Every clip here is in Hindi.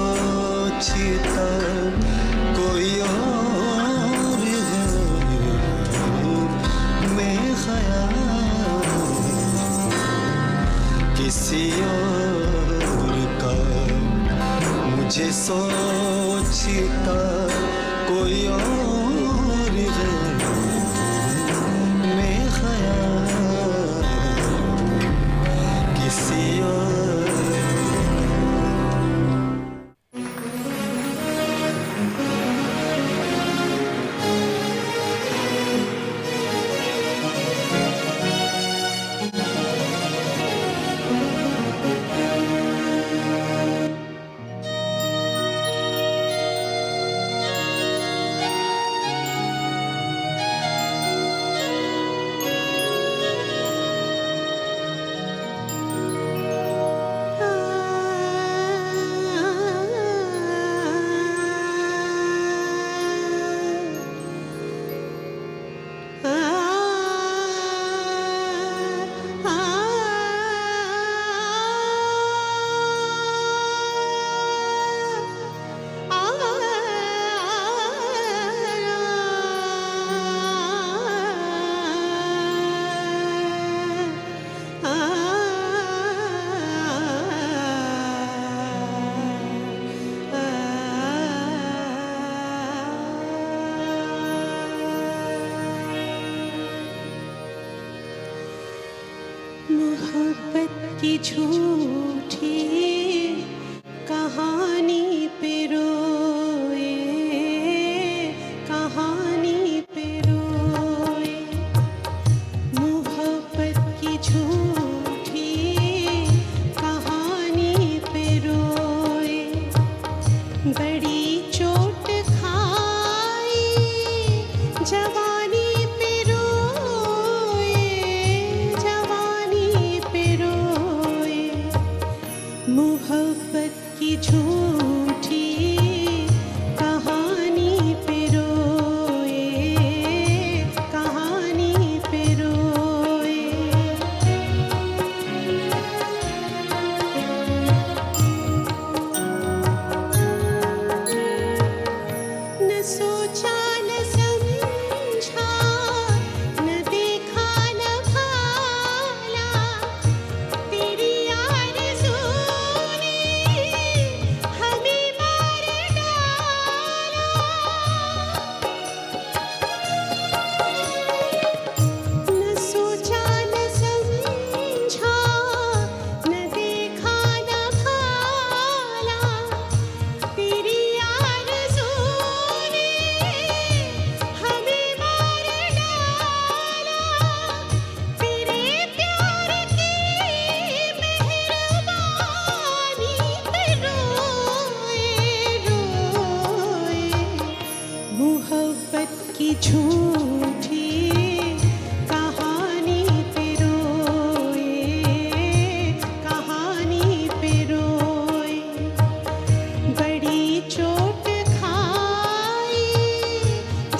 सोचता कोई और है, मैं ख्याल किसी और का, मुझे सोचता कोई और है, मैं ख्याल किसी और। मोहब्बत की झूठी कहानी पे रोए, कहानी पे रोए। मोहब्बत की झूठी कहानी पे रोए। बड़ी चोट खाई जवानी पे रोए, जवानी पे रोए। मोहब्बत की झूठी कहानी पे रोए, कहानी पे रोए। न सोचा न समझा, न देखा न भाला, तेरी आरज़ू ने हमें मार डाला। न सोचा न समझा, न देखा न भाला, तेरी आरज़ू ने हमें मार डाला। तेरे प्यार की मेहरबानी पे रोए, रोए। मोहब्बत की झूठी कहानी पे रोए, कहानी पे रोए। बड़ी चोट खाई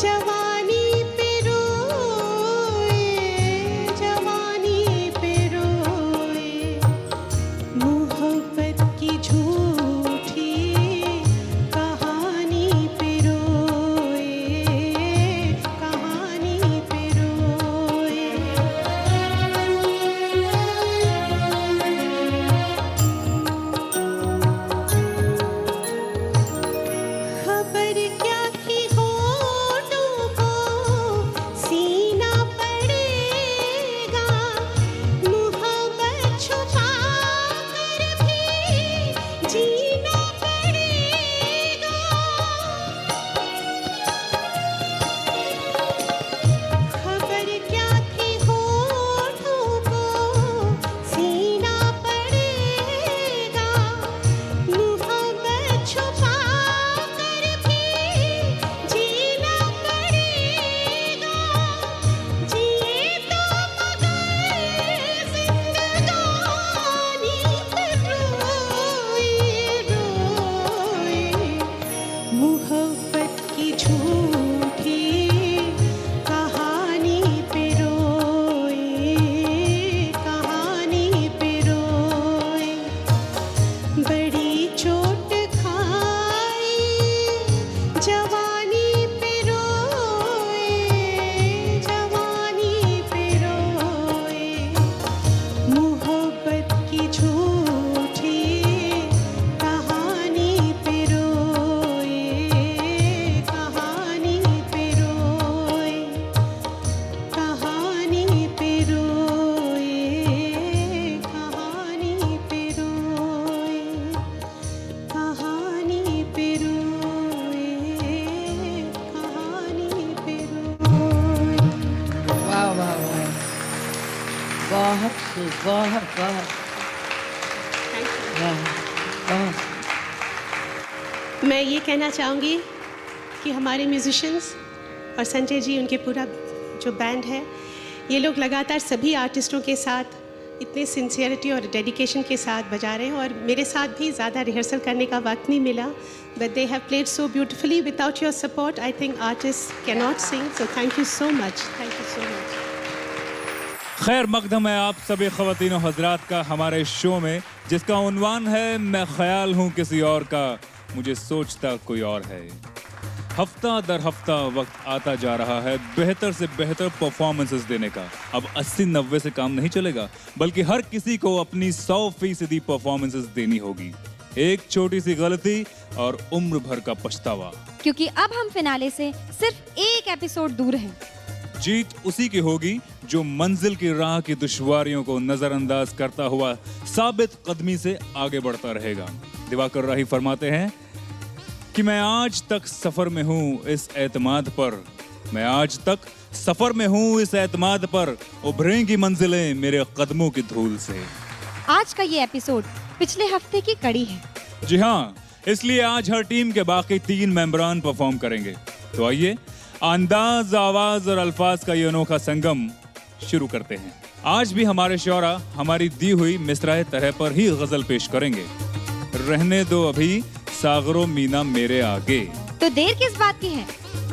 जवानी पे रोए, जवानी पे रोए। मोहब्बत की झूठी कहानी पे रोए, बहुत बहुत वाह, बहुत। मैं ये कहना चाहूँगी कि हमारे म्यूजिशियंस और संजय जी, उनके पूरा जो बैंड है, ये लोग लगातार सभी आर्टिस्टों के साथ इतने सिंसियरिटी और डेडिकेशन के साथ बजा रहे हैं, और मेरे साथ भी ज़्यादा रिहर्सल करने का वक्त नहीं मिला, but they have played so beautifully. Without your support I think artist can not sing. So thank you so much. Thank you so much. खैर मकदम है आप सभी ख़वातीन और हजरात का हमारे शो में, जिसका उन्वान है मैं ख्याल हूँ किसी और का, मुझे सोचता कोई और है। हफ्ता दर हफ्ता वक्त आता जा रहा है बेहतर से बेहतर परफॉर्मेंसेस देने का। अब 80-90 से काम नहीं चलेगा, बल्कि हर किसी को अपनी 100% परफॉर्मेंसेस देनी होगी। एक छोटी सी गलती और उम्र भर का पछतावा। क्योंकि अब हम फिनाले से सिर्फ एक एपिसोड दूर हैं। जीत उसी की होगी जो मंजिल की राह की दुश्वारियों को नजरअंदाज करता हुआ साबित कदमी से आगे बढ़ता रहेगा। दिवाकर राही फरमाते हैं कि मैं आज तक सफर में हूँ इस एतमाद पर, मैं आज तक सफर में हूँ इस एतमाद पर, उभरेंगी मंजिलें मेरे कदमों की धूल से। आज का ये एपिसोड पिछले हफ्ते की कड़ी है। जी हाँ, इसलिए आज हर टीम के बाकी 3 मेंबरान परफॉर्म करेंगे। तो आइए अंदाज, आवाज और अल्फाज का ये अनोखा संगम शुरू करते हैं। आज भी हमारे शौरा हमारी दी हुई मिसराए तरह पर ही गजल पेश करेंगे। रहने दो अभी सागरो मीना मेरे आगे। तो देर किस बात की है,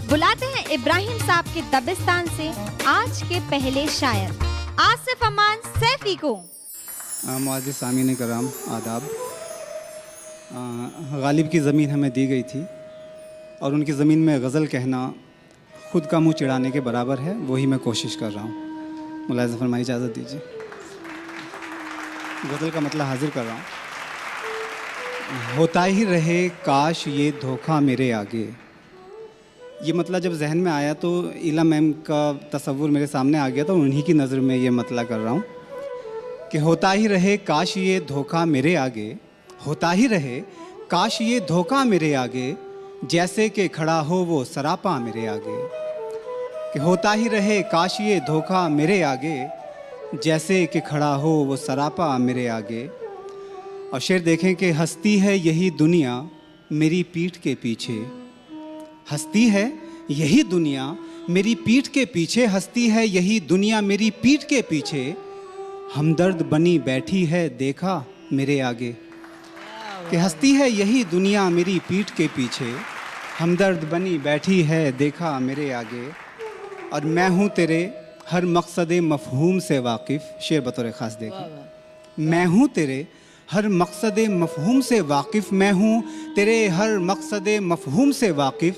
बुलाते हैं इब्राहिम साहब के दबिस्तान से आज के पहले शायर आसिफ अमान सैफी को। मुअज़्ज़िज़ सामीन कराम आदाब। गालिब की ज़मीन हमें दी गई थी और उनकी ज़मीन में गज़ल कहना खुद का मुंह चिढ़ाने के बराबर है, वही मैं कोशिश कर रहा हूँ। मुलाज़ा फरमाइए, इजाज़त दीजिए। गज़ल का मतलब हाजिर कर रहा हूँ। होता ही रहे काश ये धोखा मेरे आगे। ये मतलब जब जहन में आया तो इला मैम का तसव्वुर मेरे सामने आ गया, तो उन्हीं की नज़र में ये मतलब कर रहा हूँ कि होता ही रहे काश ये धोखा मेरे आगे, होता ही रहे काश ये धोखा मेरे आगे, जैसे कि खड़ा हो वो सरापा मेरे आगे। कि होता ही रहे काश ये धोखा मेरे आगे, जैसे कि खड़ा हो वो सरापा मेरे आगे। और शेर देखें कि हंसती है यही दुनिया मेरी पीठ के पीछे, हंसती है यही दुनिया मेरी पीठ के पीछे, हंसती है यही दुनिया मेरी पीठ के पीछे, हमदर्द बनी बैठी है देखा मेरे आगे। कि हंसती है यही दुनिया मेरी पीठ के पीछे, हमदर्द बनी बैठी है देखा मेरे आगे। और मैं हूँ तेरे हर मकसद मफ़हूम से वाकिफ़, शेर बतौर ख़ास देखिए। मैं हूँ तेरे हर मकसद मफ़हूम से वाकिफ़, मैं हूँ तेरे हर मकसद मफ़हूम से वाकिफ़,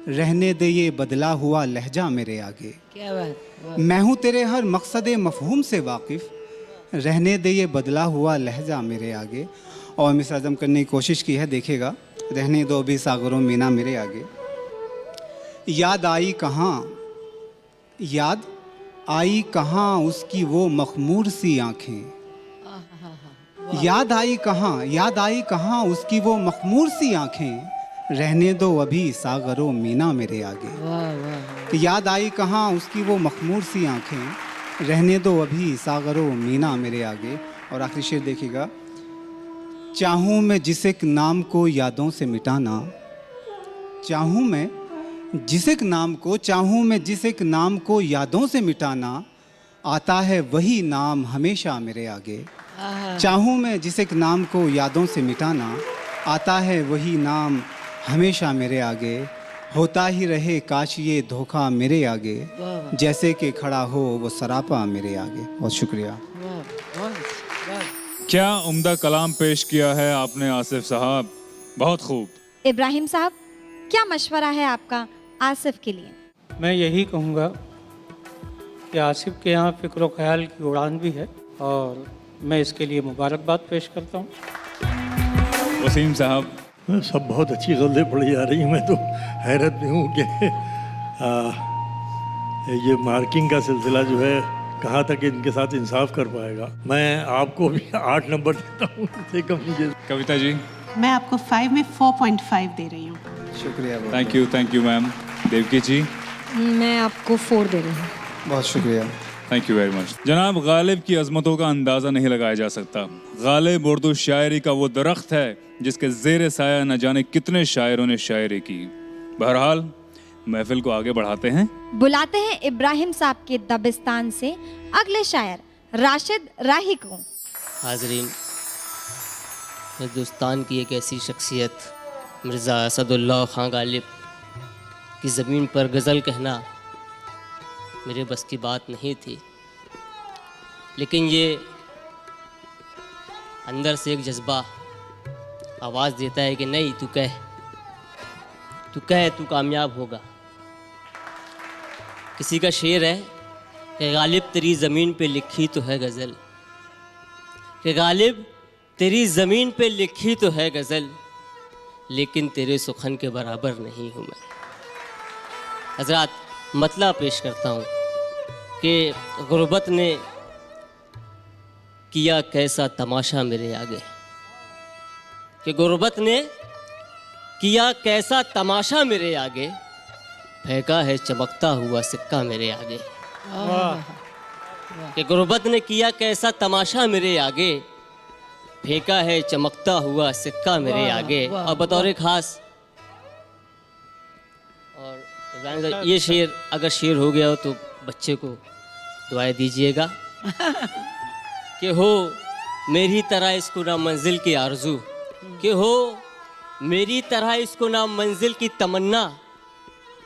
रहने दे ये बदला हुआ लहजा मेरे आगे। क्या बात, मैं हूँ तेरे हर मकसद मफ़हूम से वाकिफ़, रहने दे ये बदला हुआ लहजा मेरे आगे। और मिसर आज़म करने की कोशिश की है, देखिएगा। रहने दो भी सागरों मीना मेरे आगे। याद आई कहाँ, याद आई कहाँ उसकी वो मखमूर सी आँखें, याद आई कहाँ, याद आई कहाँ उसकी वो मखमूर सी आँखें, रहने दो अभी सागरों मीना मेरे आगे। वाह वाह। कि याद आई कहाँ उसकी वो मखमूर सी आँखें, रहने दो अभी सागरों मीना मेरे आगे। और आखिरी शेर देखिएगा। चाहूँ मैं जिस एक नाम को यादों से मिटाना, चाहूँ मैं जिस एक नाम को, चाहूँ मैं जिस एक नाम को यादों से मिटाना, आता है वही नाम हमेशा मेरे आगे। चाहूँ मैं जिस एक नाम को यादों से मिटाना, आता है वही नाम हमेशा मेरे आगे। होता ही रहे काश ये धोखा मेरे आगे, जैसे कि खड़ा हो वो सरापा मेरे आगे। बहुत शुक्रिया। क्या उम्दा कलाम पेश किया है आपने आसिफ साहब, बहुत खूब। इब्राहिम साहब, क्या मशवरा है आपका आसिफ के लिए? मैं यही कहूँगा कि आसिफ के यहाँ फ़िक्र व ख्याल की उड़ान भी है, और मैं इसके लिए मुबारकबाद पेश करता हूँ। वसीम साहब। सब बहुत अच्छी गज़लें पढ़ी जा रही हैं। मैं तो हैरत में हूँ कि ये मार्किंग का सिलसिला जो है कहाँ तक इनके साथ इंसाफ कर पाएगा। मैं आपको भी 8 नंबर देता हूँ कम मुझे। कविता जी। मैं आपको 5 में 4.5 दे रही हूँ। शुक्रिया। Thank you ma'am. Devki ji. मैं आपको 4 दे रही हूँ। बहुत शुक्रिया। Thank you very much. जनाब, गालिब की अजमतों का अंदाज़ा नहीं लगाया जा सकता। गालिब उर्दू शायरी का वो दरख्त है जिसके ज़ेर साया न जाने कितने शायरों ने शायरी की। बहरहाल महफिल को आगे बढ़ाते हैं। बुलाते हैं इब्राहिम साहब के दबिस्तान से अगले शायर राशिद राही को। हाजरीन, हिंदुस्तान की एक ऐसी शख्सियत मिर्ज़ा असदुल्लाह खां गालिब की ज़मीन पर गज़ल कहना मेरे बस की बात नहीं थी, लेकिन ये अंदर से एक जज्बा आवाज़ देता है कि नहीं, तू कह, तू कामयाब होगा। किसी का शेर है कि गालिब तेरी ज़मीन पे लिखी तो है गज़ल, कि गालिब तेरी ज़मीन पे लिखी तो है गज़ल, लेकिन तेरे सुखन के बराबर नहीं हूँ मैं। हज़रात, मतला पेश करता हूँ कि गुर्बत ने किया कैसा तमाशा मेरे आगे, कि गुर्बत ने किया कैसा तमाशा मेरे आगे, फेंका है चमकता हुआ सिक्का मेरे आगे। कि गुर्बत ने किया कैसा तमाशा मेरे आगे, फेंका है चमकता हुआ सिक्का मेरे आगे। और बतौर खास, और इब्राहिम साहब, ये शेर अगर शेर हो गया हो तो बच्चे को दुआएं दीजिएगा कि हो मेरी तरह इसको ना मंजिल की आरज़ू, कि हो मेरी तरह इसको ना मंजिल की तमन्ना,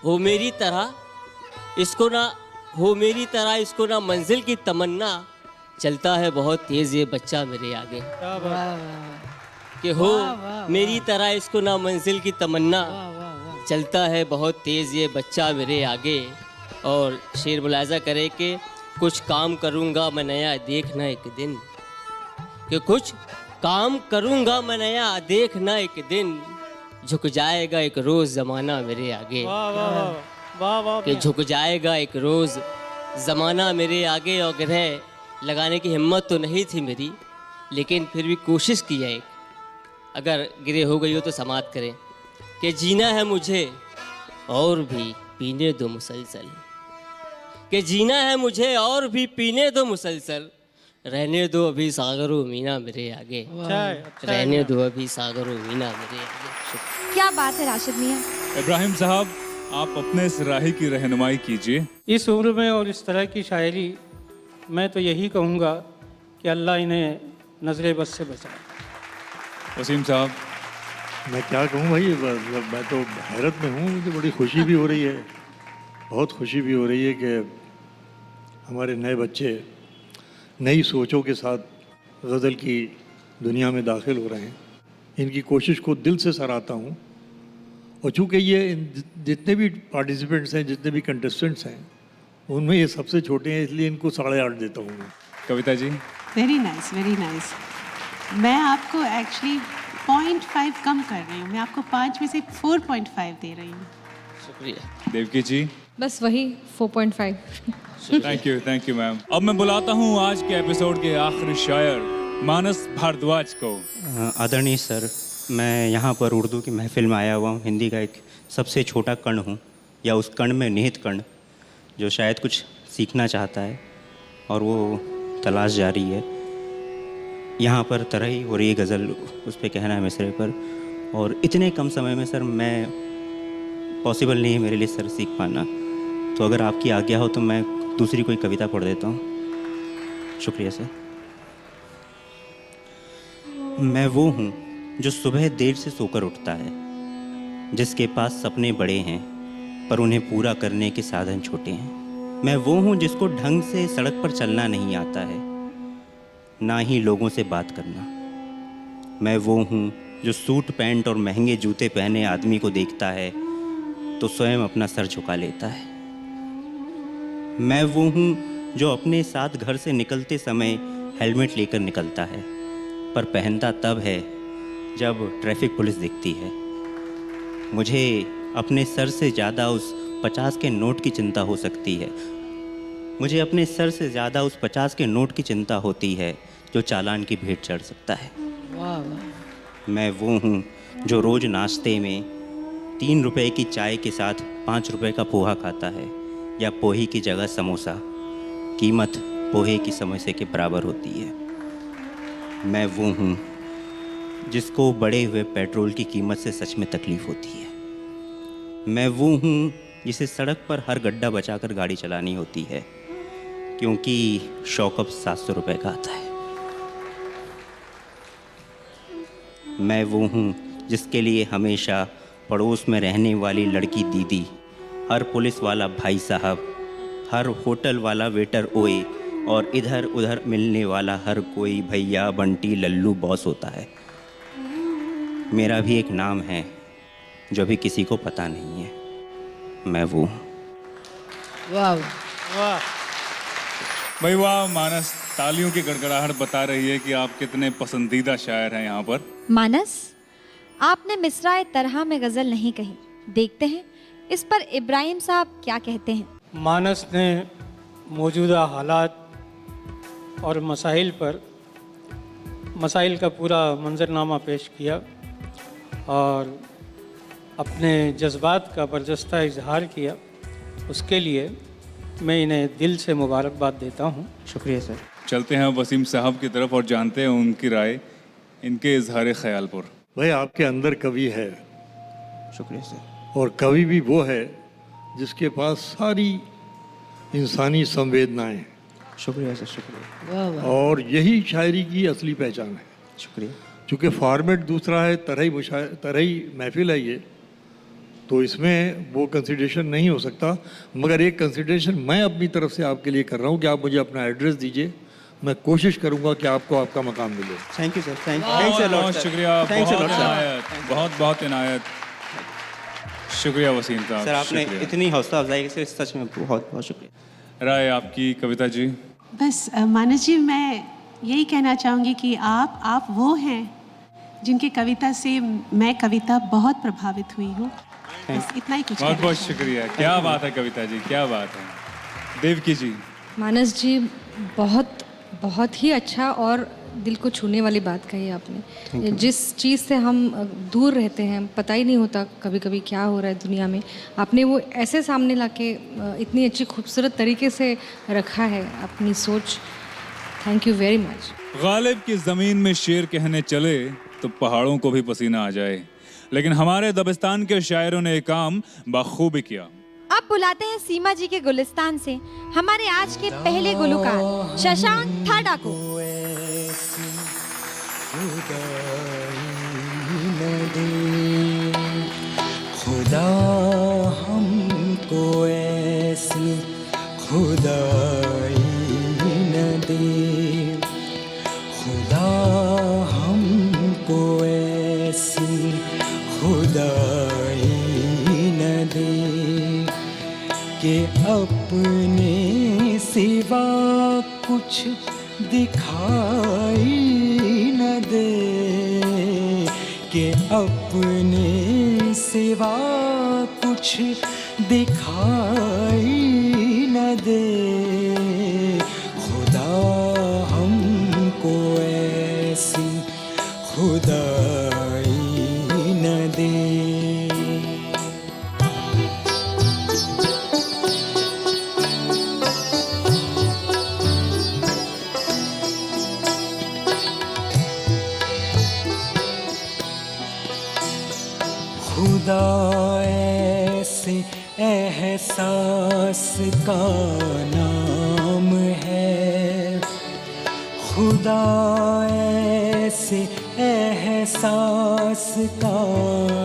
हो मेरी तरह इसको ना मंजिल की तमन्ना, चलता है बहुत तेज़ ये बच्चा मेरे आगे। कि हो मेरी तरह इसको ना मंजिल की तमन्ना, चलता है बहुत तेज़ ये बच्चा मेरे आगे। और शेर मुलाजा करे कि कुछ काम करूँगा मैं नया देखना एक दिन, कि कुछ काम करूँगा मैं नया देखना एक दिन, झुक जाएगा एक रोज़ ज़माना मेरे आगे। कि झुक जाएगा एक रोज़ ज़माना मेरे आगे। और ग्रह लगाने की हिम्मत तो नहीं थी मेरी, लेकिन फिर भी कोशिश की है एक, अगर गिरे हो गई हो तो समात करें कि जीना है मुझे और भी पीने दो मुसलसल, कि जीना है मुझे और भी पीने दो मुसलसल, रहने दो अभी सागरो मीना मेरे आगे, रहने दो अभी सागरो मीना मेरे आगे। क्या बात है राशिद मियाँ। इब्राहिम साहब, आप अपने इस राही की रहनुमाई कीजिए। इस उम्र में और इस तरह की शायरी, मैं तो यही कहूँगा कि अल्लाह इन्हें नजर बस से बचाए। वसीम साहब। मैं क्या कहूँ भाई, मैं तो हैरत में हूँ। मुझे बड़ी खुशी भी हो रही है, बहुत खुशी भी हो रही है कि हमारे नए बच्चे नई सोचों के साथ गज़ल की दुनिया में दाखिल हो रहे हैं। इनकी कोशिश को दिल से सराहता हूँ। और चूँकि ये जितने भी पार्टिसिपेंट्स हैं, जितने भी कंटेस्टेंट्स हैं, उनमें ये सबसे छोटे हैं, इसलिए इनको 8.5 देता हूँ मैं। Kavita ji. Very nice, very nice. मैं आपको एक्चुअली 0.5 कम कर रही हूँ, मैं आपको 5 में से 4.5 दे रही हूँ। शुक्रिया। देवकी जी। बस वही 4.5। Thank you ma'am. अब मैं बुलाता हूँ आज के एपिसोड के आखिरी शायर मानस भारद्वाज को। आदरणीय सर, मैं यहाँ पर उर्दू की महफिल में आया हुआ हूँ। हिंदी का एक सबसे छोटा कण हूँ, या उस कण में निहित कण, जो शायद कुछ सीखना चाहता है और वो तलाश जारी है। यहाँ पर तरह ही हो रही है गज़ल, उस पर कहना है मिसरे पर, और इतने कम समय में सर मैं पॉसिबल नहीं है मेरे लिए सर सीख पाना। तो अगर आपकी आज्ञा हो तो मैं दूसरी कोई कविता पढ़ देता हूँ। शुक्रिया सर। मैं वो हूँ जो सुबह देर से सोकर उठता है, जिसके पास सपने बड़े हैं पर उन्हें पूरा करने के साधन छोटे हैं। मैं वो हूँ जिसको ढंग से सड़क पर चलना नहीं आता है, ना ही लोगों से बात करना। मैं वो हूँ जो सूट पैंट और महंगे जूते पहने आदमी को देखता है तो स्वयं अपना सर झुका लेता है। मैं वो हूँ जो अपने साथ घर से निकलते समय हेलमेट लेकर निकलता है, पर पहनता तब है जब ट्रैफिक पुलिस दिखती है। मुझे अपने सर से ज़्यादा उस 50 के नोट की चिंता हो सकती है। मुझे अपने सर से ज़्यादा उस 50 के नोट की चिंता होती है जो चालान की भेंट चढ़ सकता है। वाह वाह। मैं वो हूँ जो रोज़ नाश्ते में 3 रुपए की चाय के साथ 5 रुपए का पोहा खाता है, या पोही की जगह समोसा, कीमत पोहे की समोसे के बराबर होती है। मैं वो हूँ जिसको बढ़े हुए पेट्रोल की कीमत से सच में तकलीफ होती है। मैं वो हूँ जिसे सड़क पर हर गड्ढा बचाकर गाड़ी चलानी होती है, क्योंकि शॉकअप 700 रुपये का आता है। मैं वो हूँ जिसके लिए हमेशा पड़ोस में रहने वाली लड़की दीदी, हर पुलिस वाला भाई साहब, हर होटल वाला वेटर ओए और इधर उधर मिलने वाला हर कोई भैया बंटी लल्लू बॉस होता है। मेरा भी एक नाम है जो भी किसी को पता नहीं है। मैं वो हूँ। वाह वाह। भाई वाह मानस, तालियों की गड़गड़ाहट बता रही है कि आप कितने पसंदीदा शायर हैं यहाँ पर। मानस, आपने मिसराए तरह में गज़ल नहीं कही। देखते हैं इस पर इब्राहिम साहब क्या कहते हैं। मानस ने मौजूदा हालात और मसाइल पर मसाइल का पूरा मंजरनामा पेश किया और अपने जज्बात का बरजस्ता इजहार किया। उसके लिए मैं इन्हें दिल से मुबारकबाद देता हूँ। शुक्रिया सर। चलते हैं वसीम साहब की तरफ और जानते हैं उनकी राय इनके इजहार ख्याल पर। भाई आपके अंदर कवि है, शुक्रिया सर। और कवि भी वो है जिसके पास सारी इंसानी संवेदनाएं हैं। शुक्रिया सर, शुक्रिया। और यही शायरी की असली पहचान है। शुक्रिया। चूँकि फॉर्मेट दूसरा है, तरह ही महफिल है ये, तो इसमें वो कंसिडरेशन नहीं हो सकता। मगर एक कंसिडरेशन मैं अपनी तरफ से आपके लिए कर रहा हूँ कि आप मुझे अपना एड्रेस दीजिए, मैं कोशिश करूँगा कि आपको आपका मकाम मिले। Thank you sir. थैंक बहुत शुक्रिया, बहुत बहुत इनायत। शुक्रिया वसीम साहब। सर, आपने शुक्रिया। इतनी हौसला अफजाई से सच में बहुत बहुत शुक्रिया। राय आपकी कविता जी। बस मानस जी, मैं यही कहना चाहूँगी कि आप वो हैं जिनकी कविता से मैं कविता बहुत प्रभावित हुई हूँ। बस इतना ही कुछ बहुत कहना बहुत चाहूँगी। शुक्रिया। क्या बात है कविता जी, क्या बात है। देवकी जी। मानस जी, बहुत ही अच्छा और दिल को छूने वाली बात कही आपने। जिस चीज़ से हम दूर रहते हैं, पता ही नहीं होता कभी कभी क्या हो रहा है दुनिया में, आपने वो ऐसे सामने लाके इतनी अच्छी खूबसूरत तरीके से रखा है अपनी सोच। Thank you very much. Ghalib की ज़मीन में शेर कहने चले तो पहाड़ों को भी पसीना आ जाए, लेकिन हमारे दबिस्तान के शायरों ने एक काम बखूबी किया। अब बुलाते हैं सीमा जी के गुलिस्तान से हमारे आज के पहले गुलकार शशांक ठाडा को। खुदा हमको ऐसी खुदाई न दे, खुदा हमको ऐसी खुदाई न दे कि अपने सिवा कुछ दिखाई न दे, कि अपने सिवा कुछ दिखाई न दे, खुदा हमको ऐसी खुदाई न दे। खुदा ऐसे एहसास का नाम है, खुदा ऐसे एहसास का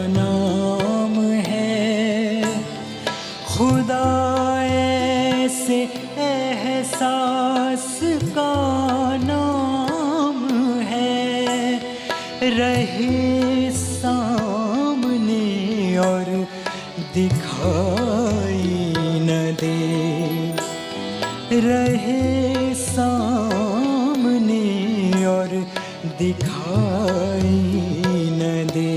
नाम है, खुदा ऐसे एहसास का नाम है, रहे सामने और दिखाई न दे, रहे सामने और दिखाई न दे,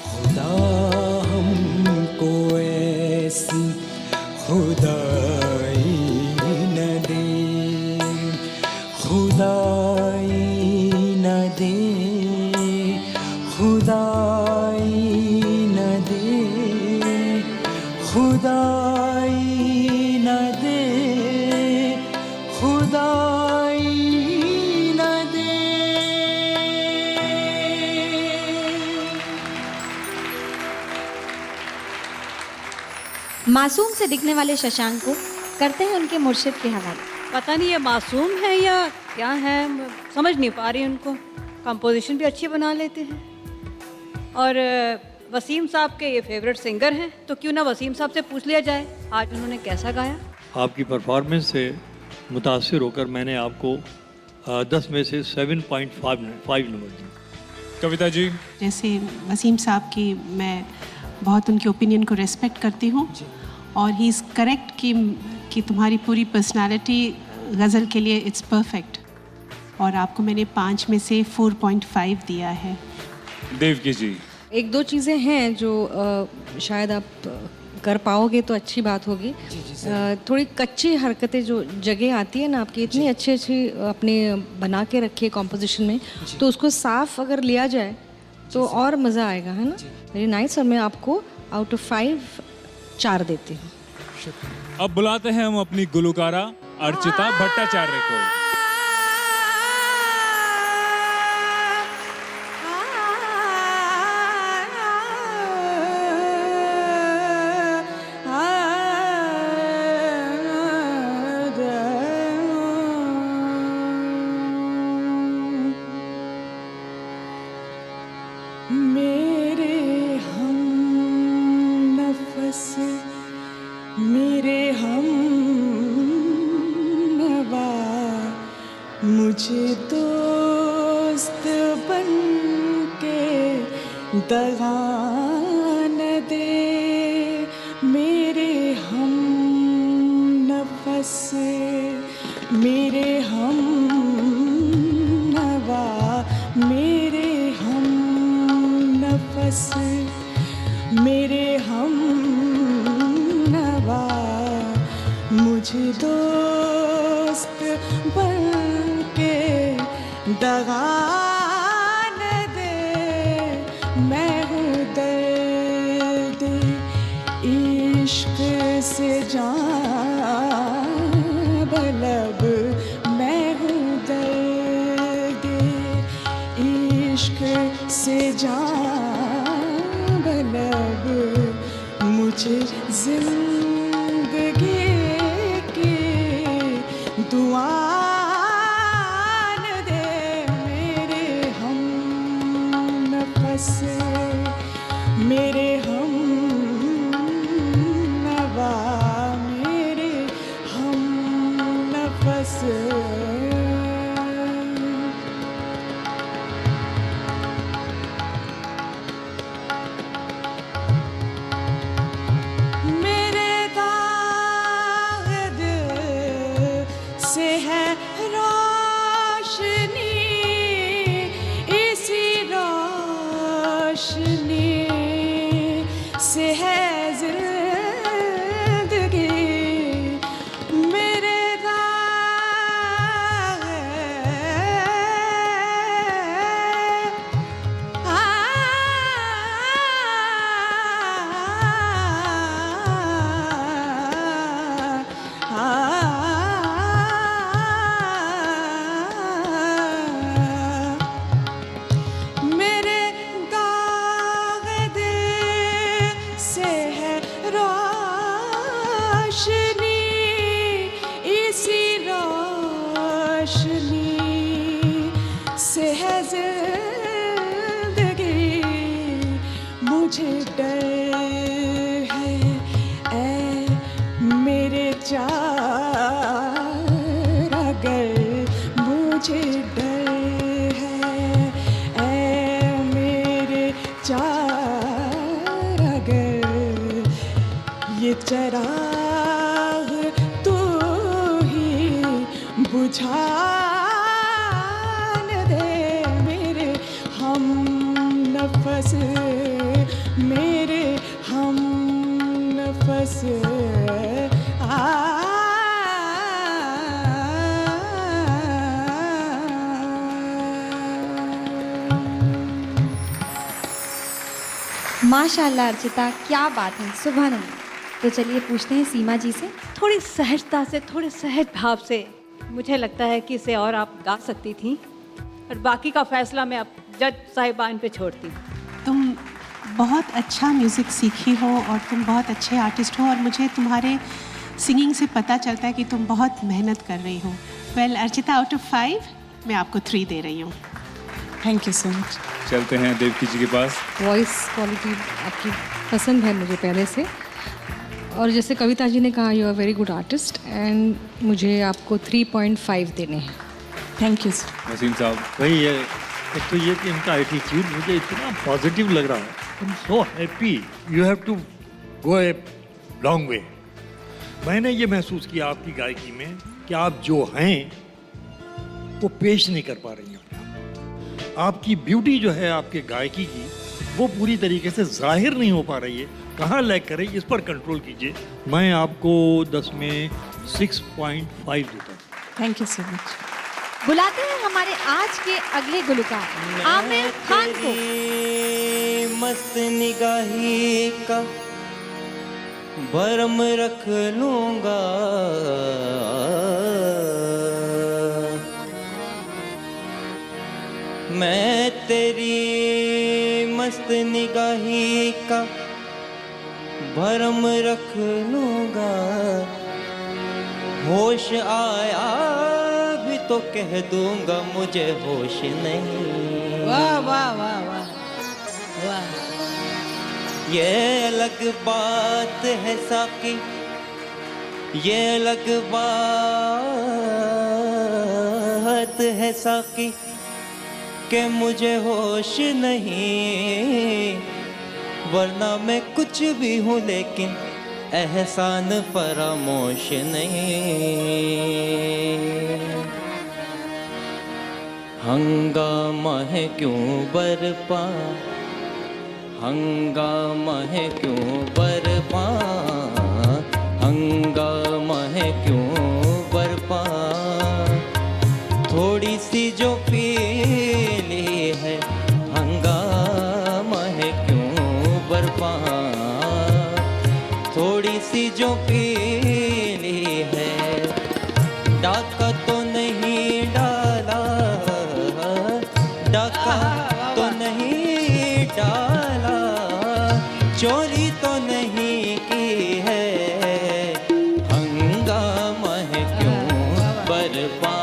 खुदा हमको ऐसी खुदाई न दे, खुदाई न दे, खुदाई न दे, खुदाई न दे, मासूम से दिखने वाले शशांक को करते हैं उनके मुर्शिद के हवाले। पता नहीं ये मासूम है या क्या है, मैं समझ नहीं पा रही उनको। कंपोजिशन भी अच्छी बना लेते हैं और वसीम साहब के ये फेवरेट सिंगर हैं, तो क्यों ना वसीम साहब से पूछ लिया जाए आज उन्होंने कैसा गाया। आपकी परफॉर्मेंस से मुतासिर होकर मैंने आपको 10 में से 7.5 नंबर दिए। कविता जी, जैसे वसीम साहब की मैं बहुत उनके ओपिनियन को रेस्पेक्ट करती हूँ और ही इज़ करेक्ट कि तुम्हारी पूरी पर्सनालिटी गज़ल के लिए इट्स परफेक्ट, और आपको मैंने 5 में से 4.5 दिया है। देवकी जी, एक दो चीज़ें हैं जो शायद आप कर पाओगे तो अच्छी बात होगी। थोड़ी कच्ची हरकतें जो जगह आती है ना आपकी, इतनी अच्छी अच्छी अपने बना के रखी है कॉम्पोजिशन में, तो उसको साफ अगर लिया जाए तो और मज़ा आएगा, है ना। Very nice. और मैं आपको आउट ऑफ 5 4 देती हूँ। अब बुलाते हैं हम अपनी गुलकारा अर्चिता भट्टाचार्य को। मेरे हम नफस, मेरे हम नवा, मुझे दोस्त बन के दगा न दे। मेरे हम नफस, मेरे हम नवा, मेरे हम नफस, मेरे हम नवा, मुझे दोस्त बन के दगा न दे। मैं हूँ दर्द इश्क से जान बलब, मैं हूँ दर्द इश्क से जान बलब, मुझे जिंदगी की दुआ न दे। मेरे हम नफस, मेरे हम नवा, मेरे हम नफस। मेरे दाग दिल से है रोशनी, इसी रोशनी से है जिंदगी। मेरे दाग मेरे दाग दिल से है रोशनी, इसी रोशनी से है जिंदगी। मुझे डर है ऐ मेरे चार, अगर मुझे डर है ऐ मेरे चार, अगर ये चराग तू ही बुझा न दे। मेरे हम नफस, मेरे हम नफस। माशाल्लाह अर्चिता, क्या बात है, सुभान अल्लाह। तो चलिए पूछते हैं सीमा जी से। थोड़ी सहजता से, थोड़े सहज भाव से मुझे लगता है कि इसे और आप गा सकती थी, और बाकी का फैसला मैं अब जज साहिबान पे छोड़ती हूँ। तुम बहुत अच्छा म्यूज़िक सीखी हो और तुम बहुत अच्छे आर्टिस्ट हो और मुझे तुम्हारे सिंगिंग से पता चलता है कि तुम बहुत मेहनत कर रही हो। वेल अर्चिता, आउट ऑफ 5 मैं आपको 3 दे रही हूँ। Thank you so much. चलते हैं देवकी जी के पास। वॉइस क्वालिटी आपकी पसंद है मुझे पहले से, और जैसे कविता जी ने कहा you are very good artist, and मुझे आपको 3.5 देने हैं। Thank you sir. वसीम साहब। भाई ये एक तो ये कि इनका एटीट्यूड मुझे इतना पॉजिटिव लग रहा है। I am so happy. You have to go a long way. मैंने ये महसूस किया आपकी गायकी में कि आप जो हैं वो पेश नहीं कर पा रही हैं अपने आप। आपकी ब्यूटी जो है आपके गायकी की वो पूरी तरीके से जाहिर नहीं हो पा रही है। कहाँ लैग कर रही है, इस पर कंट्रोल कीजिए। मैं आपको 10 में 6.5 देता हूँ। Thank you so much. बुलाते हैं हमारे आज के अगले गुलकार आमिर खान को। मस्त निगाही का भरम रख लूंगा, मैं तेरी मस्त निगाही का भरम रख लूंगा। होश आया भी तो कह दूंगा मुझे होश नहीं। वाह वाह वाह वाह वाह। ये अलग बात है साकी, ये अलग बात है साकी कि मुझे होश नहीं, वरना मैं कुछ भी हूँ लेकिन एहसान फरामोश नहीं। हंगामा है क्यों बरपा, हंगामा है क्यों बरपा, हंगामा है क्यों बरपा। थोड़ी सी जो पीली है, हंगामा है क्यों बरपा। थोड़ी सी जो पीली है, डाका तो नहीं डाला, डाका तो नहीं डाला, चोरी तो नहीं की है, हंगामा है क्यों बरपा।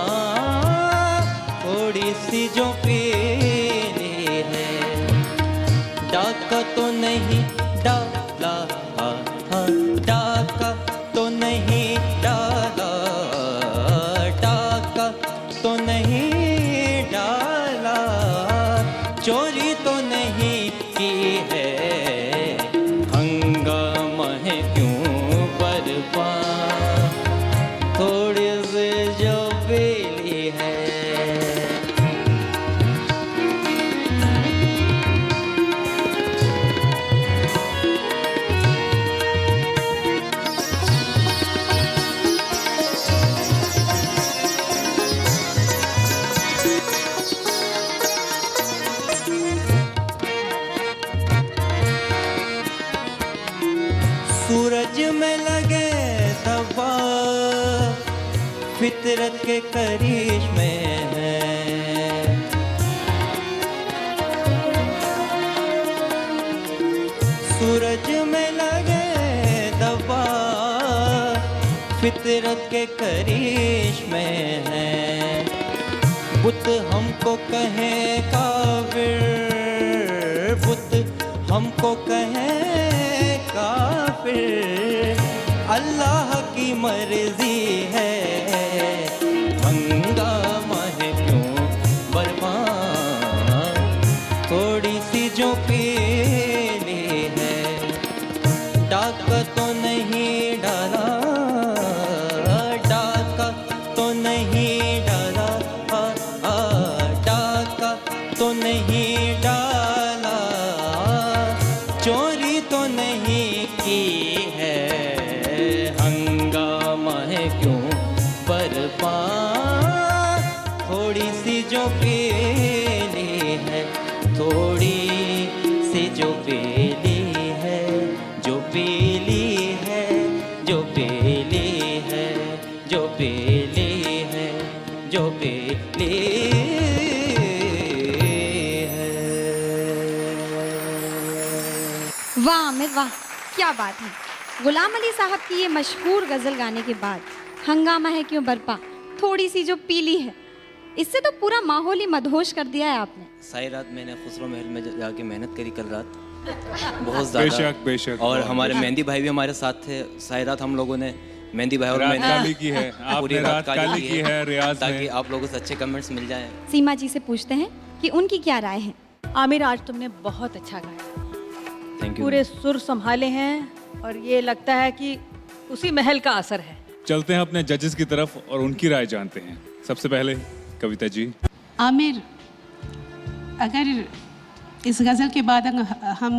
थोड़ी सी जो पीली है, डाका तो नहीं डाला, डाका तो नहीं डाला, डाका तो नहीं डाला, चोरी तो नहीं की है, हंगामा है क्यों बरपा। थोड़ी सी जो पीली है। सूरज में लगे दवा फितरत के करिश्मे हैं। सूरज में लगे दवा फितरत के करिश्मे हैं। बुत हमको कहे काफिर, बुत हमको कहे काफिर, अल्लाह की मर्जी है, हंगामा है क्यों बरपा। थोड़ी सी जो पीली है, डाका तो नहीं डाला, डाका तो नहीं डाला, डाका तो नहीं डाला, चोरी तो नहीं की है, हंगामा है क्यों बरपा। थोड़ी सी जो पीली है, थोड़ी सी जो पीली है, जो पीली है, जो पीली है, जो पीली है, जो पीली है। वाह आमिर वाह, क्या बात है। गुलाम अली साहब की ये मशहूर गज़ल गाने के बाद हंगामा है क्यों बरपा, थोड़ी सी जो पीली है, इससे तो पूरा माहौल ही मदहोश कर दिया है आपने। सारी रात मैंने खुसरो महल में जाके मेहनत करी कल रात, बहुत ज़्यादा। बेशक बेशक। और हमारे मेहंदी भाई भी हमारे साथ थे। सारी रात हम लोगों ने मेहंदी भाई और रात मेहंदी काली की है, आपने रात काली की है रियाज ताकि में। आप लोगों से अच्छे कमेंट्स मिल जाएं। सीमा जी से पूछते हैं कि उनकी क्या राय है। आमिर, आज तुमने बहुत अच्छा गाया, थैंक यू। पूरे सुर संभाले हैं और ये लगता है कि उसी महल का असर है। चलते हैं अपने जजेस की तरफ और उनकी राय जानते हैं। सबसे पहले कविता जी। आमिर, अगर इस गज़ल के बाद अगर हम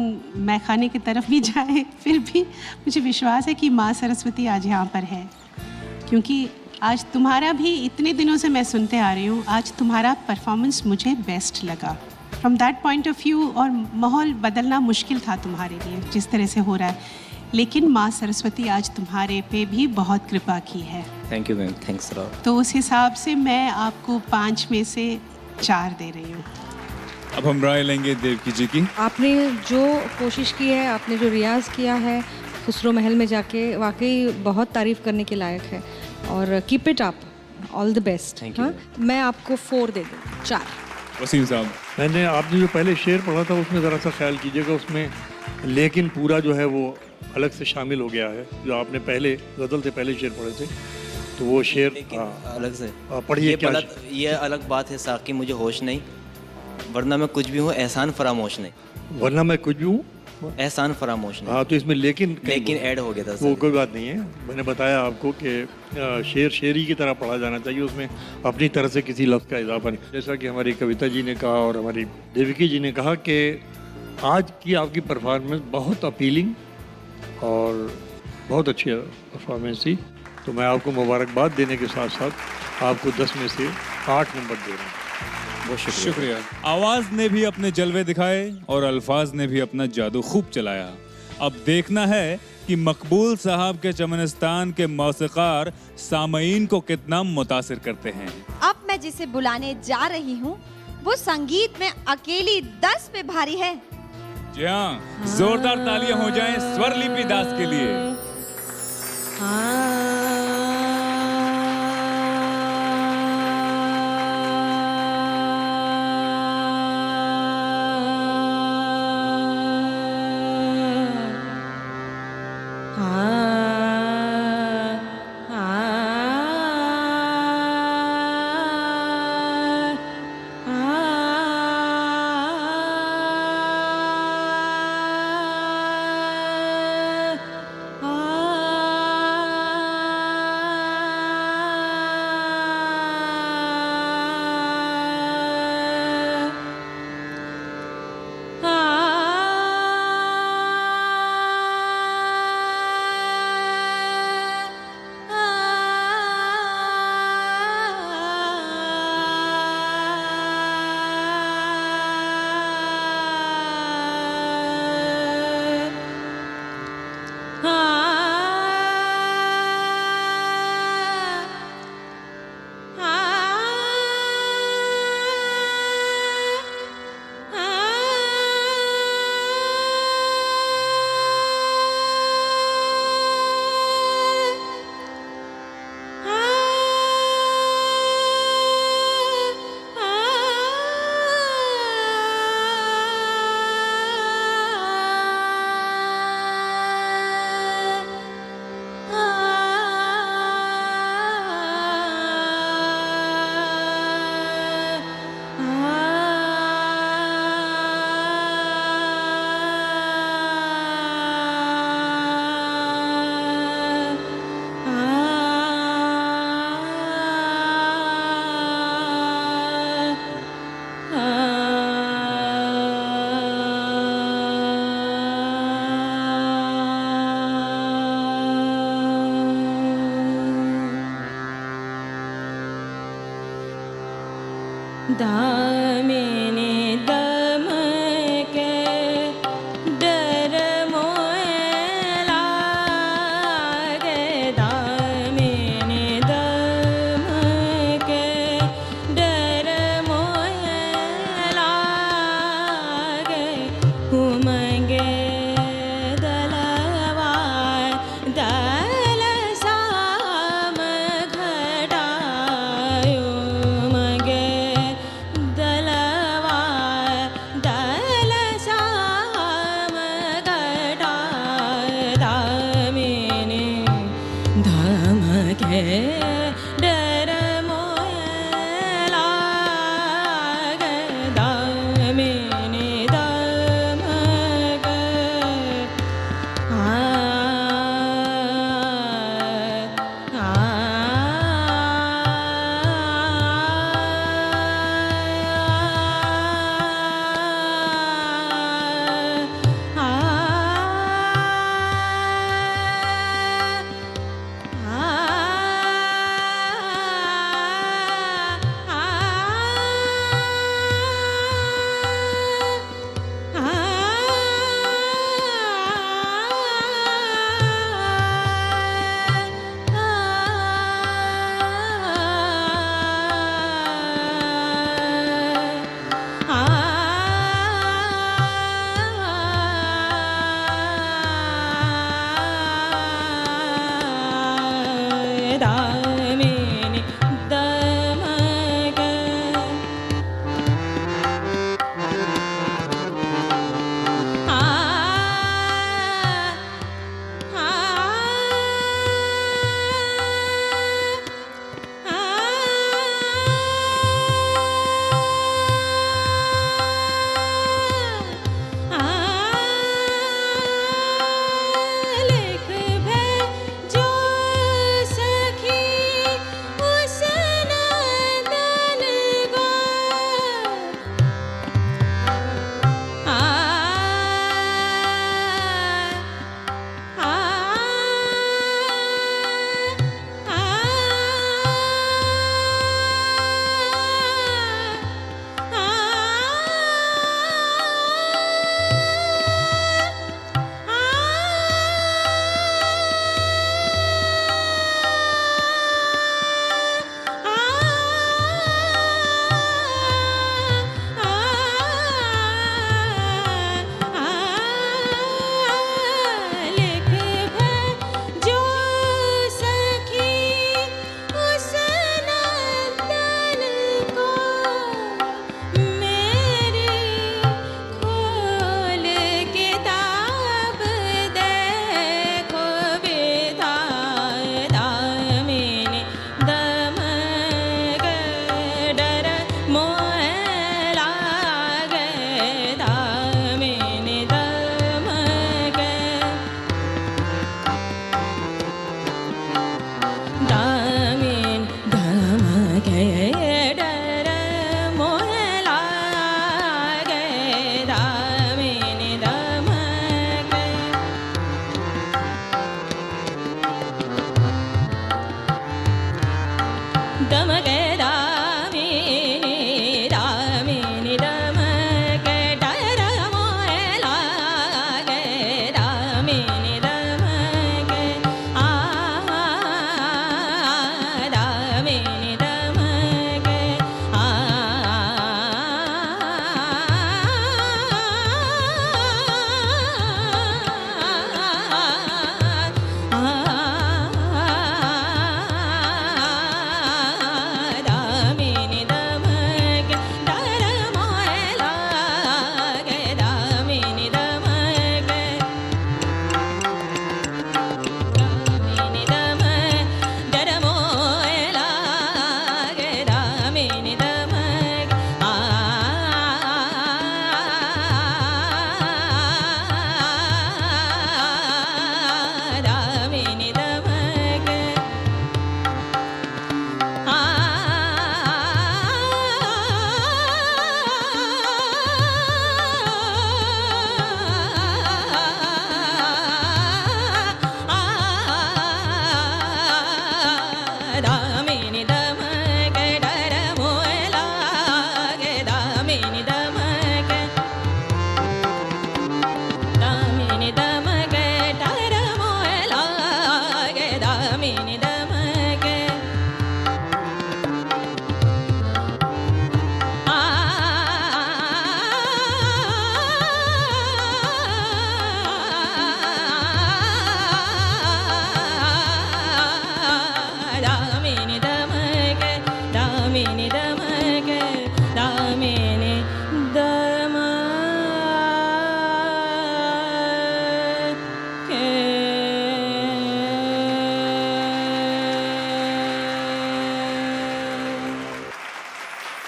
मैखाने की तरफ भी जाएं, फिर भी मुझे विश्वास है कि माँ सरस्वती आज यहाँ पर है, क्योंकि आज तुम्हारा भी इतने दिनों से मैं सुनते आ रही हूँ, आज तुम्हारा परफॉर्मेंस मुझे बेस्ट लगा from that point of view. और माहौल बदलना मुश्किल था तुम्हारे लिए जिस तरह से हो रहा है, लेकिन माँ सरस्वती आज तुम्हारे पे भी बहुत कृपा की है। Thank you ma'am, thanks lot. तो उस हिसाब से मैं आपको 5 में से 4 दे रही हूँ। अब हम राय लेंगे देवकी जी की। आपने जो कोशिश की है, आपने जो रियाज किया है खुसरो महल में जाके, वाकई बहुत तारीफ करने के लायक है और keep it up, all the best. Thank you. मैं आपको 4 दे दूँ, 4। वसीम साहब। मैंने आपने जो पहले शेर पढ़ा था उसमें ज़रा सा ख्याल कीजिएगा, उसमें लेकिन पूरा जो है वो अलग से शामिल हो गया है। जो आपने पहले गज़ल से पहले शेर पढ़े थे तो वो शेर अलग से पढ़िए। क्या ये अलग बात है साकी, मुझे होश नहीं, वरना मैं कुछ भी हूँ, एहसान फरामोश नहीं। वरना मैं कुछ भी हूँ, एहसान फरामोश नहीं। हाँ, तो इसमें लेकिन ऐड हो गया था। वो कोई बात नहीं है, मैंने बताया आपको कि शेर शेरी की तरह पढ़ा जाना चाहिए, उसमें अपनी तरह से किसी लफ्ज़ का इजाफा नहीं। जैसा कि हमारी कविता जी ने कहा और हमारी देविकी जी ने कहा कि आज की आपकी परफॉर्मेंस बहुत अपीलिंग और बहुत अच्छी परफॉर्मेंस थी। तो मैं आपको मुबारकबाद देने के साथ साथ आपको 10 में से 8 नंबर दे रहा हूँ। बहुत शुक्रिया। आवाज ने भी अपने जलवे दिखाए और अल्फाज ने भी अपना जादू खूब चलाया। अब देखना है कि मकबूल साहब के चमनिस्तान के मौसीकार सामईन को कितना मुतासिर करते हैं। अब मैं जिसे बुलाने जा रही हूँ वो संगीत में अकेली 10 पे भारी है। जी हाँ, जोरदार तालियां हो जाएं स्वरलिपि दास के लिए। दामिनी दमके डर मोए लागे, दामिनी दमके डर मोए लागे, उमंगे डर मोहे लागे दामिनी दमग दामिनी दमग लिख भेजो सखी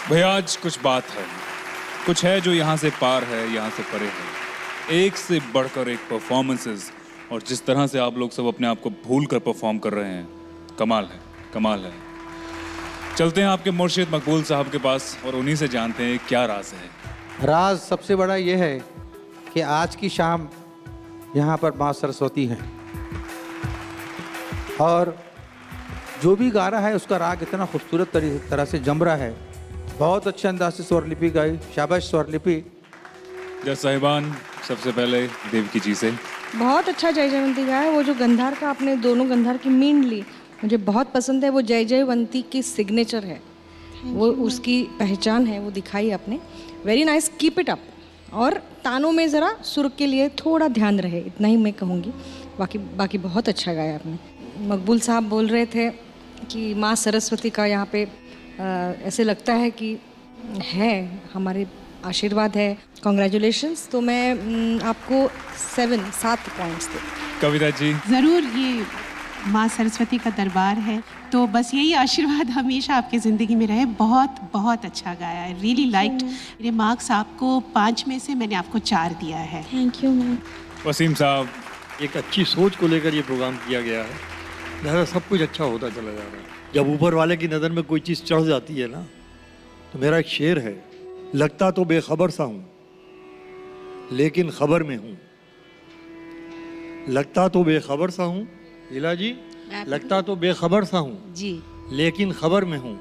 भैया आज कुछ बात है, कुछ है जो यहाँ से पार है, यहाँ से परे है। एक से बढ़कर एक परफॉर्मेंसेस, और जिस तरह से आप लोग सब अपने आप को भूल कर परफॉर्म कर रहे हैं, कमाल है, कमाल है। चलते हैं आपके मुर्शिद मकबूल साहब के पास और उन्हीं से जानते हैं क्या राज है। राज सबसे बड़ा ये है कि आज की शाम यहाँ पर माँ सरस्वती हैं और जो भी गा रहा है उसका राग इतना खूबसूरत तरह से जम रहा है। बहुत अच्छे अंदाज से स्वरलिपि गाई, शाबाश स्वरलिपि। जज साहिबान, सबसे पहले देवकी जी से। बहुत अच्छा जय जयवंती गाया। वो जो गंधार का आपने दोनों गंधार की मीन ली, मुझे बहुत पसंद है। वो जय जयवंती की सिग्नेचर है, वो उसकी पहचान है, वो दिखाई आपने। Very nice, keep it up. और तानों में ज़रा सुर के लिए थोड़ा ध्यान रहे, इतना ही मैं कहूँगी। बाकी बहुत अच्छा गाया आपने। मकबूल साहब बोल रहे थे कि माँ सरस्वती का यहाँ पे ऐसे लगता है कि है, हमारे आशीर्वाद है। कॉन्ग्रेचुलेशंस। तो मैं आपको 7 पॉइंट्स दे। कविता जी। ज़रूर, ये माँ सरस्वती का दरबार है, तो बस यही आशीर्वाद हमेशा आपकी ज़िंदगी में रहे। बहुत बहुत अच्छा गाया है, रियली लाइक्ड। मेरे मार्क्स आपको 5 में से मैंने आपको 4 दिया है। Thank you ma'am. वसीम साहब। एक अच्छी सोच को लेकर ये प्रोग्राम किया गया है, लिहाजा सब कुछ अच्छा होता चला जा रहा है। जब ऊपर वाले की नज़र में कोई चीज़ चढ़ जाती है ना, तो मेरा एक शेर है, लगता तो बेखबर सा हूँ लेकिन खबर में हूँ। लगता तो बेखबर सा हूँ, लीला जी, लगता तो बेखबर सा हूँ जी, लेकिन खबर में हूँ।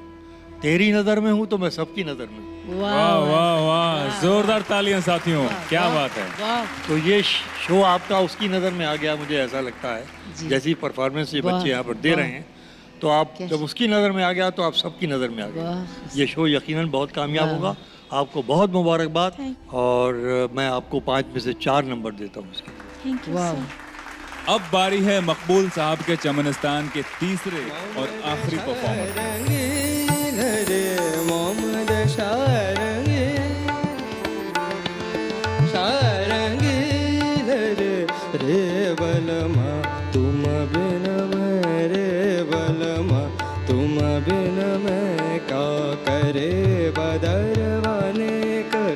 तेरी नज़र में हूँ तो मैं सबकी नज़र में हूँ। वाह वाह वाह, जोरदार तालियां साथियों, क्या बात है। तो ये शो आपका उसकी नज़र में आ गया, मुझे ऐसा लगता है। जैसी परफॉर्मेंस ये बच्चे यहाँ पर दे रहे हैं, तो आप जब उसकी नज़र में आ गया तो आप सबकी नज़र में आ गए। ये शो यकीनन बहुत कामयाब होगा। आपको बहुत मुबारकबाद। और मैं आपको 5 में से 4 नंबर देता हूँ उसके लिए। अब बारी है मकबूल साहब के चमनिस्तान के तीसरे और आखिरी परफॉर्मर। रे बलमा तुम बिन मैं, रे बलमा तुम बिन मैं, का करे बदरवाने का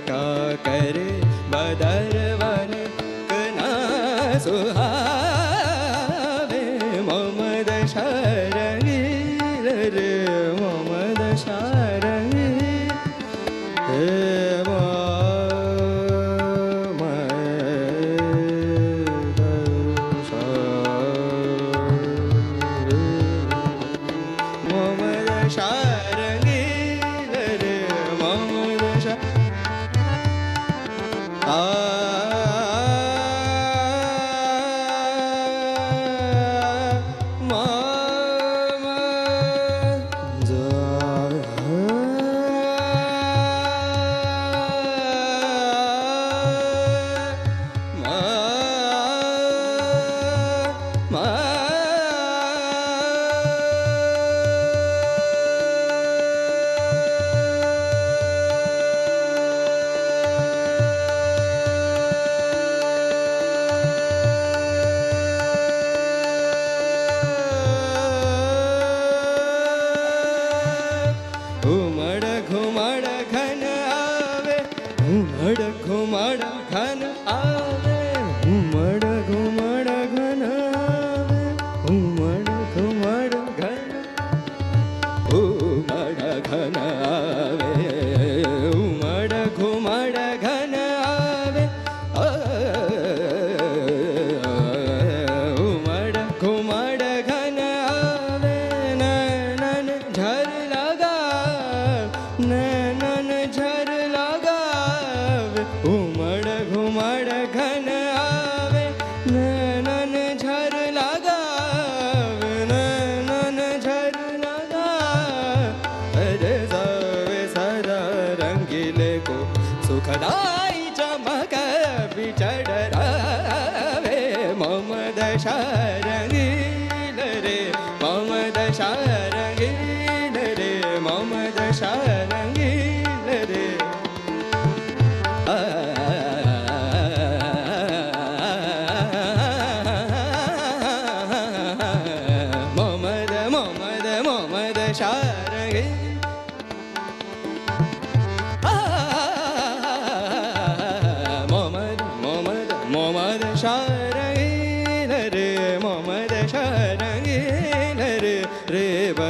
करे बदरवाने ना सुहा शारंगी रे मोहम्मद शारंगी हे मोहम्मद शारंगी रे मोहम्मद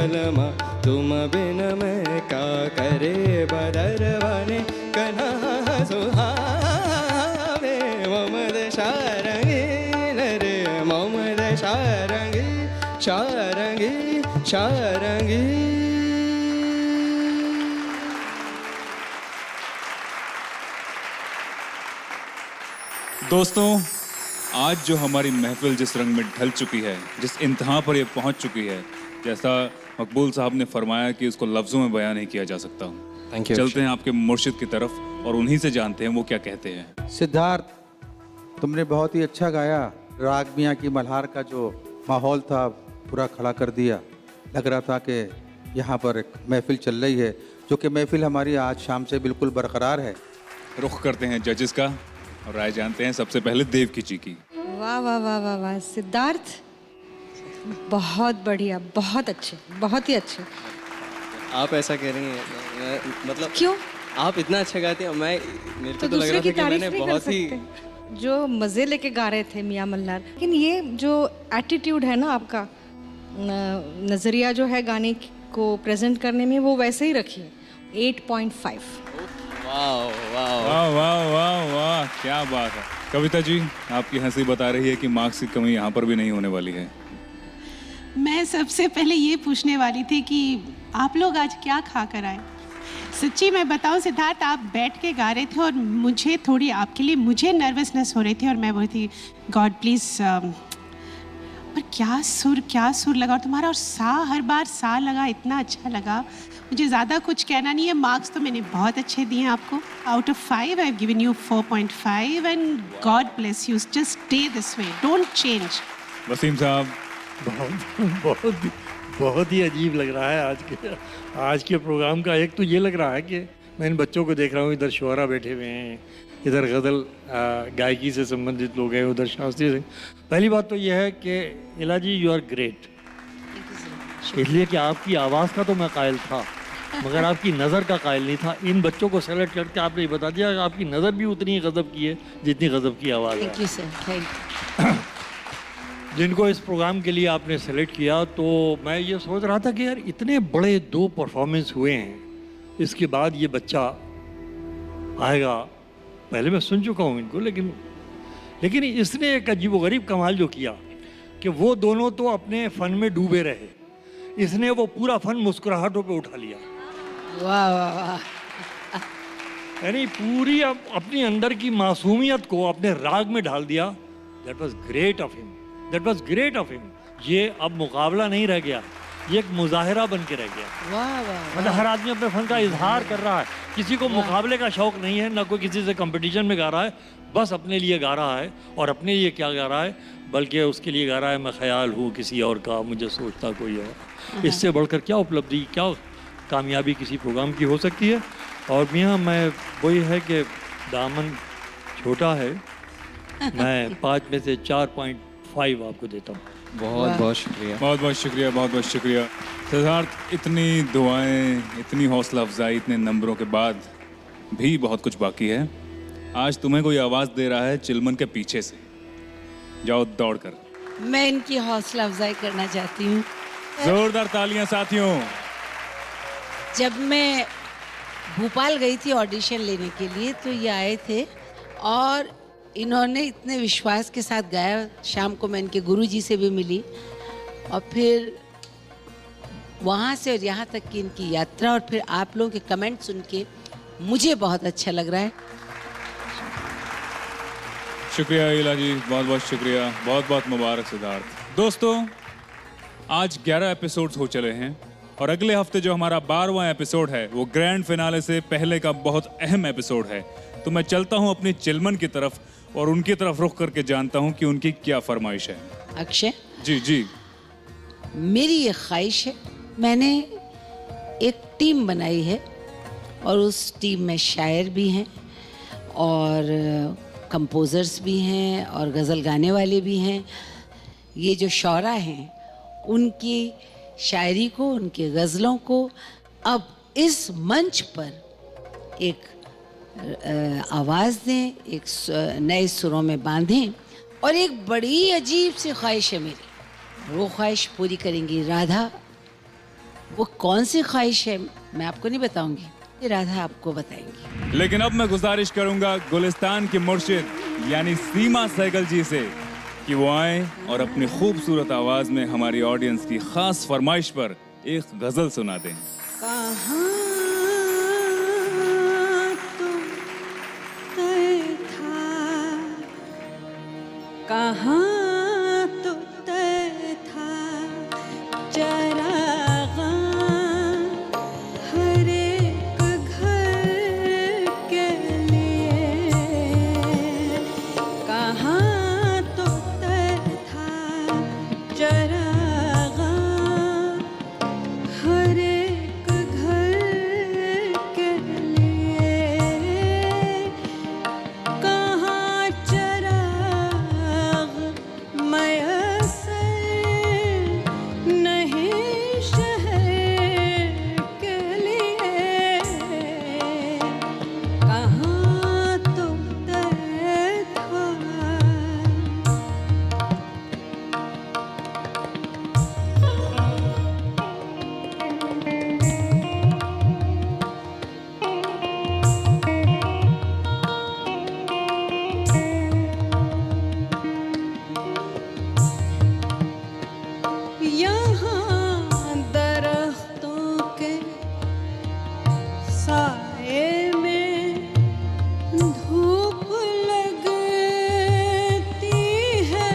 बलमा तुम बिन मैं क्या करे बदरवाने कन्हा सुहावे मोमद शारंगी रे मोमद शारंगी शारंगी शारंगी। दोस्तों, आज जो हमारी महफिल जिस रंग में ढल चुकी है, जिस इंतहा पर ये पहुंच चुकी है, जैसा मकबूल साहब ने फरमाया कि उसको लफ्ज़ों में बयान नहीं किया जा सकता। Thank you. चलते हैं आपके मुर्शिद की तरफ और उन्हीं से जानते हैं वो क्या कहते हैं। सिद्धार्थ, तुमने बहुत ही अच्छा गाया। राग मियाँ की मल्हार का जो माहौल था पूरा खड़ा कर दिया। लग रहा था कि यहाँ पर एक महफिल चल रही है, जो कि महफिल हमारी आज शाम से बिल्कुल बरकरार है। रुख करते हैं जजेस का और राय जानते हैं सबसे पहले देवकी जी की। वाह वाह वाह वाह वाह सिद्धार्थ, बहुत बढ़िया, बहुत अच्छे, बहुत ही अच्छे। आप ऐसा कह रही हैं, मतलब क्यों? आप इतना अच्छा गाते हैं, मैं मेरे को तो तो लग दूसरे रहा की था कि तारीफ मैंने नहीं कर बहुत ही सकते। जो मज़े लेके गा रहे थे मियाँ मल्हार, लेकिन ये जो एटीट्यूड है ना आपका, नज़रिया जो है गाने को प्रेजेंट करने में, वो वैसे ही रखिए। 8.5। वाह वाह वाह वाह वाह वाह, क्या बात है। कविता जी, आपकी हंसी बता रही है कि मार्क्स की कमी यहाँ पर भी नहीं होने वाली है। मैं सबसे पहले ये पूछने वाली थी कि आप लोग आज क्या खा कर आए। सच्ची मैं बताऊं सिद्धार्थ, आप बैठ के गा रहे थे और मुझे थोड़ी आपके लिए मुझे नर्वसनेस हो रही थी और मैं बोली थी गॉड प्लीज़, पर क्या सुर लगा, और तुम्हारा और सा, हर बार सा लगा, इतना अच्छा लगा। मुझे ज़्यादा कुछ कहना नहीं है। मार्क्स तो मैंने बहुत अच्छे दिए हैं आपको। Out of 5 I have given you 4.5 and God bless you, just stay this way, don't change. Wasim sahab, बहुत ही अजीब लग रहा है आज के प्रोग्राम का। एक तो ये लग रहा है कि मैं इन बच्चों को देख रहा हूँ, इधर शुअरा बैठे हुए हैं, इधर गज़ल गायकी से संबंधित लोग हैं, उधर शास्त्रीय सिंह। पहली बात तो यह है कि इला जी यू आर ग्रेट, इसलिए कि आपकी आवाज़ का तो मैं कायल था मगर आपकी नज़र का कायल नहीं था। इन बच्चों को सेलेक्ट करके आपने बता दिया कि आपकी नज़र भी उतनी ही गज़ब की है जितनी गज़ब की आवाज़ है। थैंक यू सर, थैंक जिनको इस प्रोग्राम के लिए आपने सेलेक्ट किया, तो मैं ये सोच रहा था कि यार इतने बड़े 2 परफॉर्मेंस हुए हैं, इसके बाद ये बच्चा आएगा। पहले मैं सुन चुका हूँ इनको, लेकिन इसने एक अजीबोगरीब कमाल जो किया कि वो दोनों तो अपने फ़न में डूबे रहे, इसने वो पूरा फ़न मुस्कुराहटों पे उठा लिया। वाह वाह वाह। यानी पूरी अपनी अंदर की मासूमियत को अपने राग में ढाल दिया। That was great of him, that was great of him. ये अब मुकाबला नहीं रह गया, ये एक मुजाहिरा बन के रह गया। वाह वाह। मतलब हर आदमी अपने फन का इजहार कर रहा है, किसी को मुकाबले का शौक नहीं है, ना कोई किसी से कंपटीशन में गा रहा है, बस अपने लिए गा रहा है। और अपने लिए क्या गा रहा है, बल्कि उसके लिए गा रहा है मैं ख्याल हूँ किसी और का, मुझे सोचता कोई और। इससे बढ़कर क्या उपलब्धि, क्या कामयाबी किसी प्रोग्राम की हो सकती है। और मियाँ, मैं वही है कि दामन छोटा है, मैं 5 में से 4.5 आपको देता हूँ। बहुत बहुत शुक्रिया, बहुत बहुत शुक्रिया, बहुत बहुत शुक्रिया। सिद्धार्थ, इतनी दुआएं, इतनी हौसला अफजाई, इतने नंबरों के बाद भी बहुत कुछ बाकी है। आज तुम्हें कोई आवाज़ दे रहा है चिलमन के पीछे से, जाओ दौड़ कर। मैं इनकी हौसला अफजाई करना चाहती हूँ। जोरदार तालियां साथियों। जब मैं भोपाल गई थी ऑडिशन लेने के लिए, तो ये आए थे और इन्होंने इतने विश्वास के साथ गाया। शाम को मैं इनके गुरुजी से भी मिली और फिर वहाँ से और यहाँ तक की इनकी यात्रा और फिर आप लोगों के कमेंट सुन के मुझे बहुत अच्छा लग रहा है। शुक्रिया इला जी, बहुत बहुत शुक्रिया, बहुत बहुत मुबारक सिद्धार्थ। दोस्तों, आज 11 एपिसोड्स हो चले हैं और अगले हफ्ते जो हमारा 12वां एपिसोड है वो ग्रैंड फिनाले से पहले का बहुत अहम एपिसोड है। तो मैं चलता हूँ अपनी चिलमन की तरफ और उनकी तरफ रुख करके जानता हूँ कि उनकी क्या फरमाइश है। अक्षय जी जी, मेरी ये ख्वाहिश है, मैंने एक टीम बनाई है और उस टीम में शायर भी हैं और कंपोज़र्स भी हैं और गज़ल गाने वाले भी हैं। ये जो शौरा हैं उनकी शायरी को, उनकी गज़लों को अब इस मंच पर एक आवाज़ दें, एक नए सुरों में बांधें। और एक बड़ी अजीब सी ख्वाहिश है मेरी, वो ख्वाहिश पूरी करेंगी राधा वो कौन सी ख्वाहिश है मैं आपको नहीं बताऊंगी, ये राधा आपको बताएंगी। लेकिन अब मैं गुजारिश करूंगा गुलिस्तान के मुर्शिद यानी सीमा सहगल जी से कि वो आए और अपनी खूबसूरत आवाज में हमारी ऑडियंस की खास फरमाइश पर एक गजल सुना दें। कहाँ तो तय था, कहाँ तो तय था चराग़ां हर एक घर के लिए, कहाँ तो तय था चराग़ां हर एक घर के लिए, कहाँ चराग़ मयस्सर नहीं शहर के लिए, कहाँ तो तय था। यहाँ दरख्तों के साए में धूप लगती है,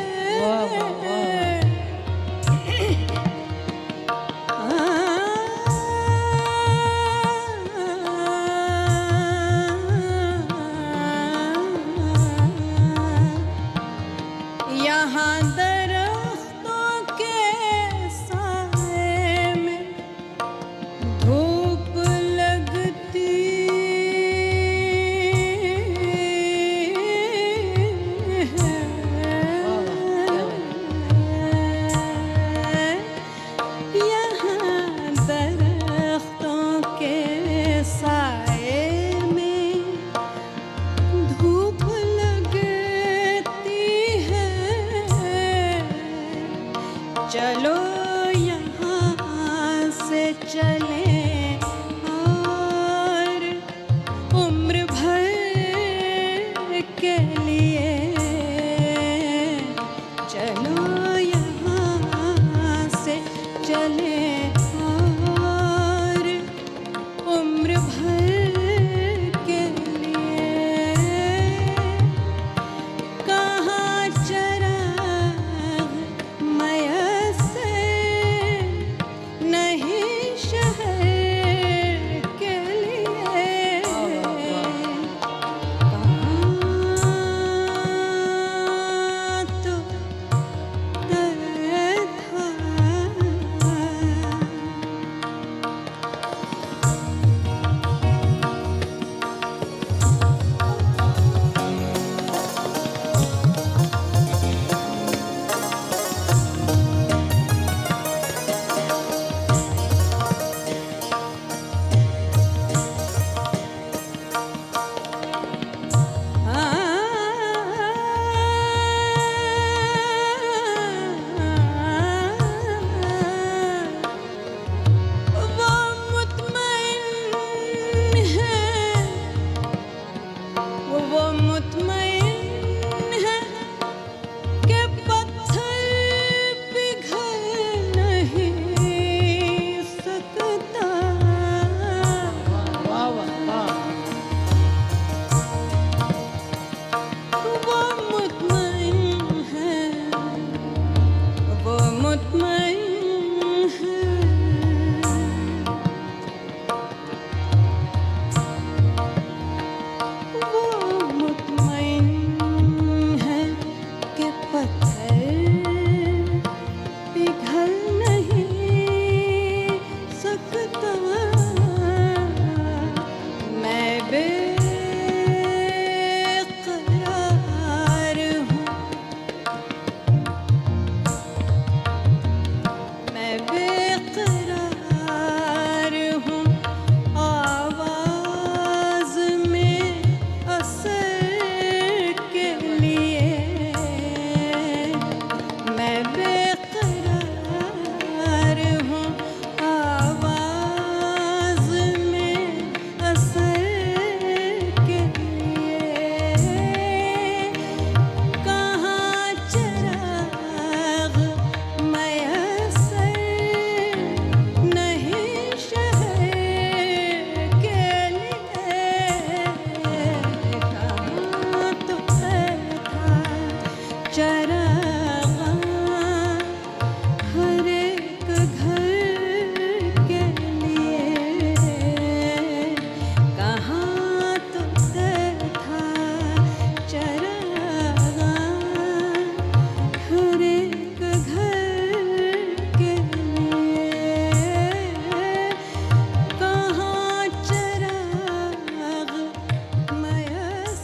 यहाँ दरख्तों के साए में धूप लगती है, यहाँ दरख्तों के साए में धूप लगती है, चलो यहाँ से चलें और उम्र भर के लिए, चलो यहाँ से चलें